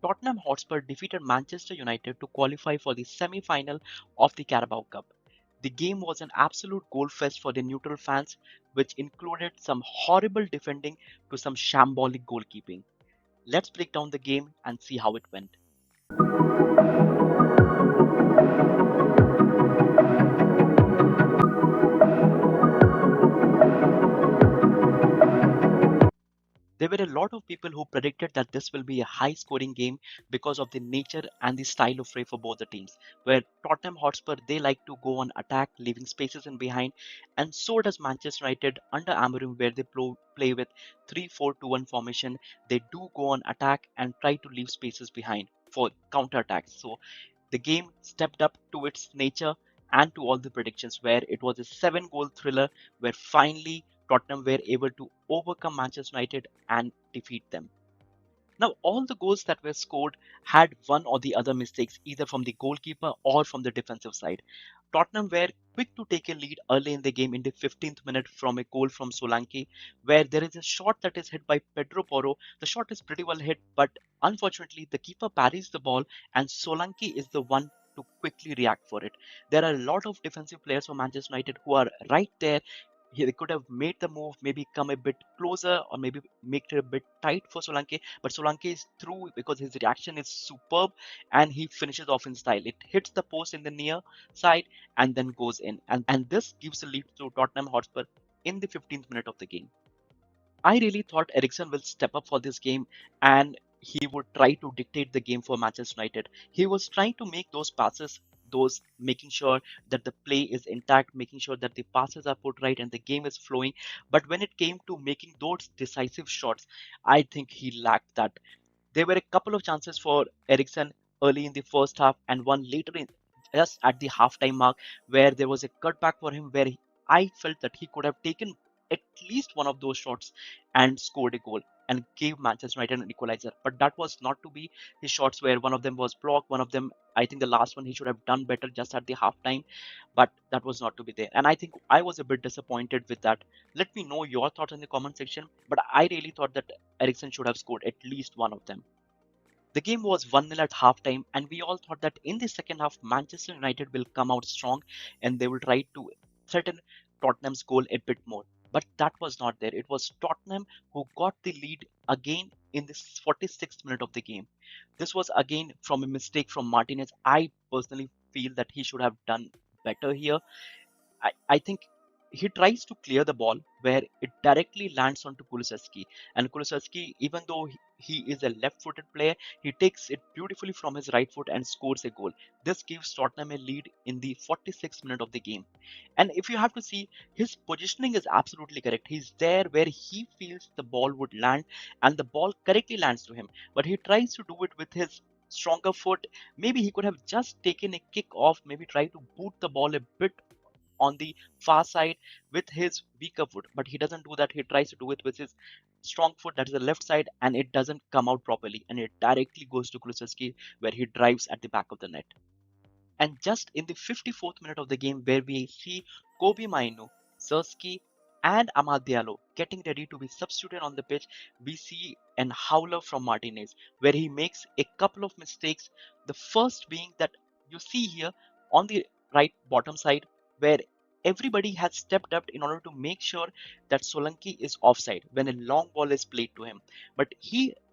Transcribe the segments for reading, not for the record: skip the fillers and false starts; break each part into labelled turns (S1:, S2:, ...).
S1: Tottenham Hotspur defeated Manchester United to qualify for the semi-final of the Carabao Cup. The game was an absolute goal fest for the neutral fans, which included some horrible defending to some shambolic goalkeeping. Let's break down the game and see how it went. There were a lot of people who predicted that this will be a high scoring game because of the nature and the style of play for both the teams. Where Tottenham Hotspur, they like to go on attack, leaving spaces in behind, and so does Manchester United under Amorim, where they play with 3-4-2-1 formation. They do go on attack and try to leave spaces behind for counter attacks. So the game stepped up to its nature and to all the predictions, where it was a 7 goal thriller where finally Tottenham were able to overcome Manchester United and defeat them. Now, all the goals that were scored had one or the other mistakes, either from the goalkeeper or from the defensive side. Tottenham were quick to take a lead early in the game in the 15th minute from a goal from Solanke, where there is a shot that is hit by Pedro Porro. The shot is pretty well hit, but unfortunately, the keeper parries the ball, and Solanke is the one to quickly react for it. There are a lot of defensive players for Manchester United who are right there. They could have made the move, maybe come a bit closer, or maybe make it a bit tight for Solanke. But Solanke is through because his reaction is superb and he finishes off in style. It hits the post in the near side and then goes in. And this gives the lead to Tottenham Hotspur in the 15th minute of the game. I really thought Eriksen will step up for this game and he would try to dictate the game for Manchester United. He was trying to make those passes, those making sure that the play is intact, making sure that the passes are put right and the game is flowing. But when it came to making those decisive shots, I think he lacked that. There were a couple of chances for Eriksen early in the first half and one later in just at the halftime mark where there was a cutback for him where I felt that he could have taken at least one of those shots and scored a goal and gave Manchester United an equalizer. But that was not to be. His shots where one of them was blocked, one of them, I think the last one he should have done better just at the halftime, but that was not to be there. And I think I was a bit disappointed with that. Let me know your thoughts in the comment section, but I really thought that Ericsson should have scored at least one of them. The game was 1-0 at halftime, and we all thought that in the second half, Manchester United will come out strong and they will try to threaten Tottenham's goal a bit more. But that was not there. It was Tottenham who got the lead again in the 46th minute of the game. This was again from a mistake from Martinez. I personally feel that he should have done better here. I think he tries to clear the ball where it directly lands onto Kulusevski. And Kulusevski, even though he is a left-footed player, he takes it beautifully from his right foot and scores a goal. This gives Tottenham a lead in the 46th minute of the game. And if you have to see, his positioning is absolutely correct. He's there where he feels the ball would land and the ball correctly lands to him. But he tries to do it with his stronger foot. Maybe he could have just taken a kick off, maybe try to boot the ball a bit on the far side with his weaker foot, but he doesn't do that. He tries to do it with his strong foot, that is the left side, and it doesn't come out properly, and it directly goes to Kulusevski where he drives at the back of the net. And just in the 54th minute of the game, where we see Kobe Mainu, Sirski, and Amad Diallo getting ready to be substituted on the pitch, we see an howler from Martinez where he makes a couple of mistakes. The first being that you see here on the right bottom side where everybody has stepped up in order to make sure that Solanke is offside when a long ball is played to him. But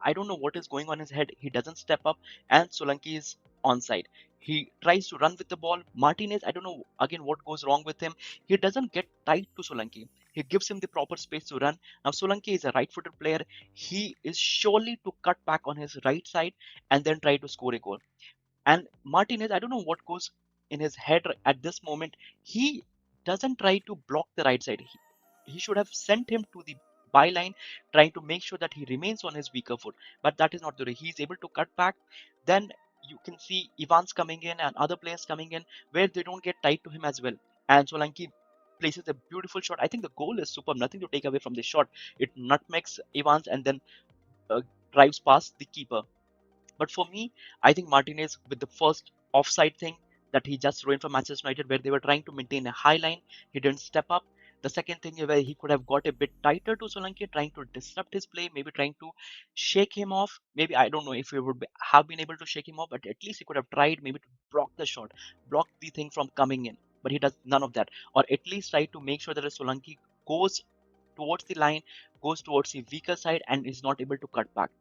S1: I don't know what is going on in his head. He doesn't step up and Solanke is onside. He tries to run with the ball. Martinez, I don't know again what goes wrong with him. He doesn't get tight to Solanke. He gives him the proper space to run. Now Solanke is a right-footed player. He is surely to cut back on his right side and then try to score a goal. And Martinez, I don't know what goes in his head at this moment. He doesn't try to block the right side. He should have sent him to the byline, trying to make sure that he remains on his weaker foot. But that is not the way. He is able to cut back. Then you can see Evans coming in and other players coming in where they don't get tight to him as well. And Solanke places a beautiful shot. I think the goal is superb. Nothing to take away from this shot. It nutmegs Evans and then uh, drives past the keeper. But for me, I think Martinez with the first offside thing that he just ruined for Manchester United, where they were trying to maintain a high line, he didn't step up. The second thing where he could have got a bit tighter to Solanke, trying to disrupt his play, maybe trying to shake him off. Maybe I don't know if he would have been able to shake him off, but at least he could have tried maybe to block the shot, block the thing from coming in. But he does none of that, or at least try to make sure that Solanke goes towards the line, goes towards the weaker side, and is not able to cut back.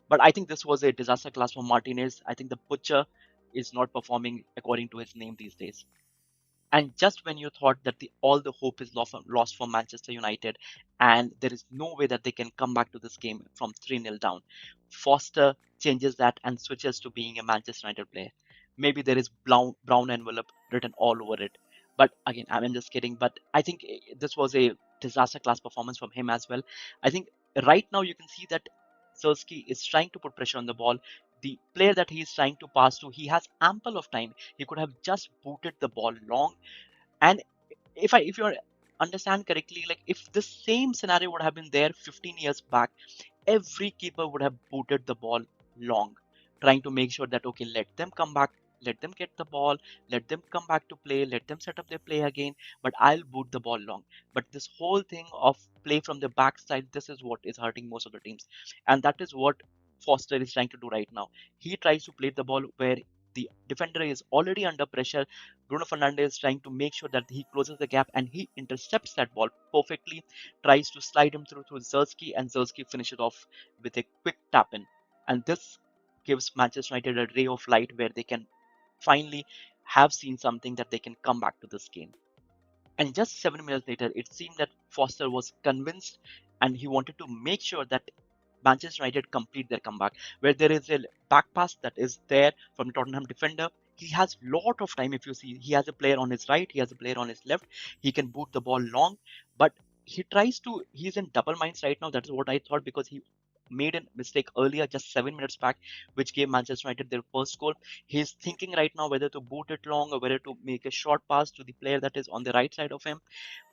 S1: But I think this was a disaster class for Martinez. I think the butcher is not performing according to his name these days. And just when you thought that all the hope is lost for Manchester United and there is no way that they can come back to this game from 3-0 down, Foster changes that and switches to being a Manchester United player. Maybe there is brown envelope written all over it. But again, I'm just kidding. But I think this was a disaster class performance from him as well. I think right now you can see that Sersky is trying to put pressure on the ball. The player that he is trying to pass to, he has ample of time. He could have just booted the ball long. And if you understand correctly, like if the same scenario would have been there 15 years back, every keeper would have booted the ball long, trying to make sure that okay, let them come back, let them get the ball, let them come back to play, let them set up their play again, but I'll boot the ball long. But this whole thing of play from the backside, this is what is hurting most of the teams. And that is what Foster is trying to do right now. He tries to play the ball where the defender is already under pressure. Bruno Fernandes is trying to make sure that he closes the gap and he intercepts that ball perfectly, tries to slide him through Zersky, and Zersky finishes off with a quick tap in. And this gives Manchester United a ray of light where they can finally have seen something that they can come back to this game. And just 7 minutes later, it seemed that Foster was convinced and he wanted to make sure that Manchester United complete their comeback. Where there is a back pass that is there from the Tottenham defender, he has lot of time. If you see, he has a player on his right, he has a player on his left. He can boot the ball long, but he tries to. He's in double minds right now. That is what I thought because he made a mistake earlier, just 7 minutes back, which gave Manchester United their first goal. He's thinking right now whether to boot it long or whether to make a short pass to the player that is on the right side of him.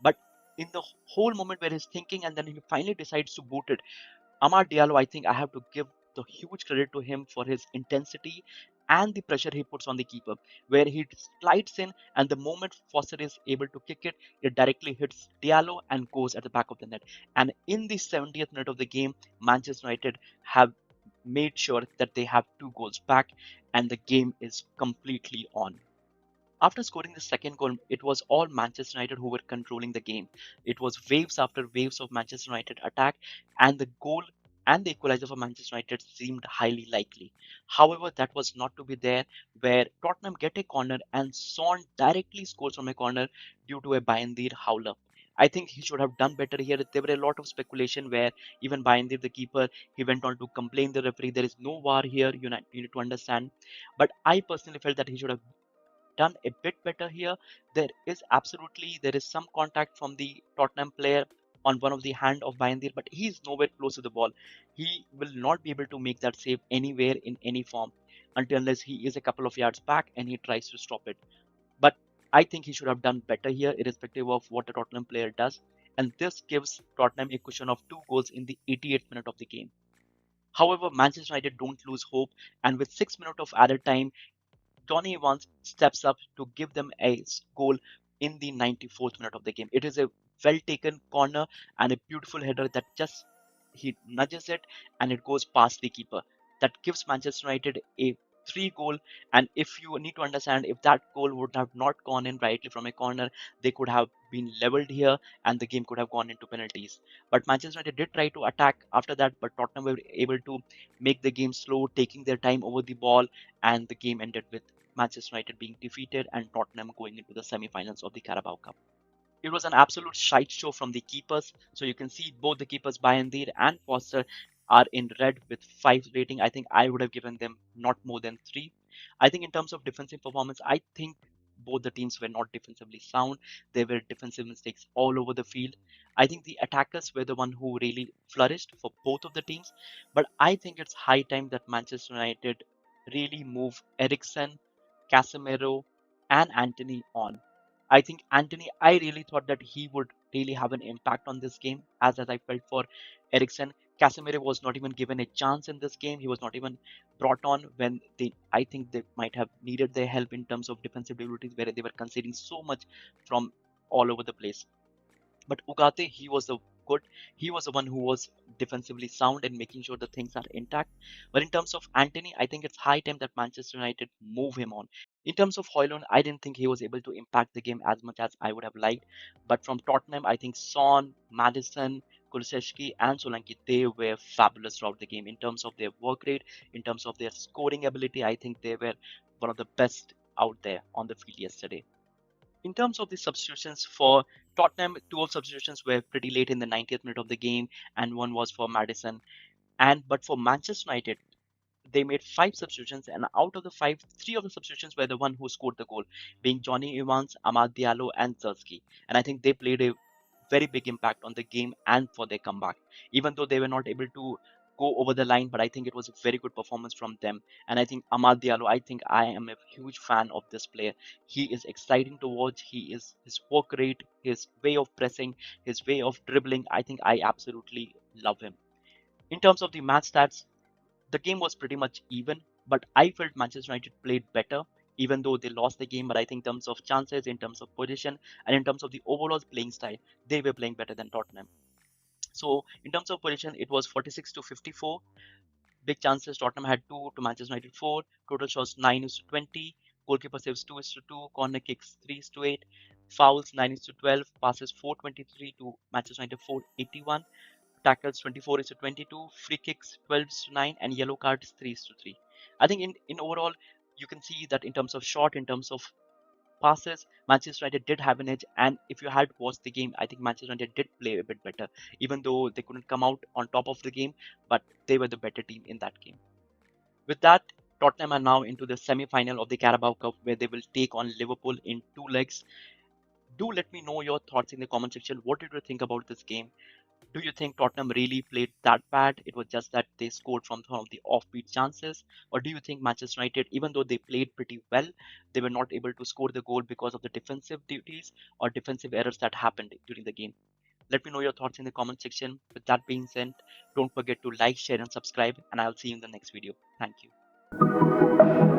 S1: But in the whole moment where he's thinking and then he finally decides to boot it, Amar Diallo, I think I have to give the huge credit to him for his intensity and the pressure he puts on the keeper, where he slides in and the moment Foster is able to kick it, it directly hits Diallo and goes at the back of the net. And in the 70th minute of the game, Manchester United have made sure that they have 2 goals back and the game is completely on. After scoring the second goal, it was all Manchester United who were controlling the game. It was waves after waves of Manchester United attack, and the goal and the equalizer for Manchester United seemed highly likely. However, that was not to be there, where Tottenham get a corner and Son directly scores from a corner due to a Bayandir howler. I think he should have done better here. There were a lot of speculation where even Bayandir, the keeper, he went on to complain the referee. There is no VAR here. You need to understand. But I personally felt that he should have done a bit better here. There is some contact from the Tottenham player on one of the hand of Bayandir, but he is nowhere close to the ball. He will not be able to make that save anywhere in any form until unless he is a couple of yards back and he tries to stop it. But I think he should have done better here, irrespective of what the Tottenham player does. And this gives Tottenham a cushion of 2 goals in the 88th minute of the game. However, Manchester United don't lose hope, and with 6 minutes of added time, Tony Evans steps up to give them a goal in the 94th minute of the game. It is a well taken corner and a beautiful header that just he nudges it and it goes past the keeper. That gives Manchester United a 3 goal. And if you need to understand, if that goal would have not gone in rightly from a corner, they could have been leveled here and the game could have gone into penalties. But Manchester United did try to attack after that, but Tottenham were able to make the game slow, taking their time over the ball, and the game ended with Manchester United being defeated and Tottenham going into the semi-finals of the Carabao Cup. It was an absolute shite show from the keepers. So you can see both the keepers, Bayandir and Foster, are in red with 5 rating. I think I would have given them not more than 3. I think in terms of defensive performance, I think both the teams were not defensively sound. There were defensive mistakes all over the field. I think the attackers were the one who really flourished for both of the teams. But I think it's high time that Manchester United really move Eriksen, Casemiro, and Anthony on. I think Anthony, I really thought that he would really have an impact on this game, as I felt for Ericsson. Casemiro was not even given a chance in this game. He was not even brought on when I think they might have needed their help in terms of defensive abilities, where they were conceding so much from all over the place. But Ugarte, he was the good. He was the one who was defensively sound and making sure the things are intact. But in terms of Anthony, I think it's high time that Manchester United move him on. In terms of Højlund, I didn't think he was able to impact the game as much as I would have liked. But from Tottenham, I think Son, Madison, Kulusevski, and Solanke, they were fabulous throughout the game in terms of their work rate, in terms of their scoring ability. I think they were one of the best out there on the field yesterday. In terms of the substitutions for Tottenham, two of substitutions were pretty late in the 90th minute of the game, and one was for Madison. And but for Manchester United, they made five substitutions, and out of the five, three of the substitutions were the one who scored the goal, being Johnny Evans, Amad Diallo, and Zerski. And I think they played a very big impact on the game and for their comeback. Even though they were not able to go over the line, but I think it was a very good performance from them. And I think Amad Diallo, I think I am a huge fan of this player. He is exciting to watch. He is his work rate, his way of pressing, his way of dribbling. I think I absolutely love him. In terms of the match stats, the game was pretty much even, but I felt Manchester United played better, even though they lost the game. But I think in terms of chances, in terms of position, and in terms of the overall playing style, they were playing better than Tottenham. So in terms of position, it was 46 to 54. Big chances, Tottenham had 2 to Manchester United 4. Total shots 9 is to 20. Goalkeeper saves 2 is to 2. Corner kicks 3 is to 8. Fouls 9 is to 12. Passes 423 to Manchester United 481. Tackles 24 is to 22, free kicks 12 is to 9, and yellow cards 3 is to 3. I think in overall, you can see that in terms of shot, in terms of passes, Manchester United did have an edge. And if you had watched the game, I think Manchester United did play a bit better, even though they couldn't come out on top of the game, but they were the better team in that game. With that, Tottenham are now into the semi-final of the Carabao Cup, where they will take on Liverpool in two legs. Do let me know your thoughts in the comment section. What did you think about this game? Do you think Tottenham really played that bad? It was just that they scored from some of the offbeat chances? Or do you think Manchester United, even though they played pretty well, they were not able to score the goal because of the defensive duties or defensive errors that happened during the game? Let me know your thoughts in the comment section. With that being said, don't forget to like, share, and subscribe, and I'll see you in the next video. Thank you.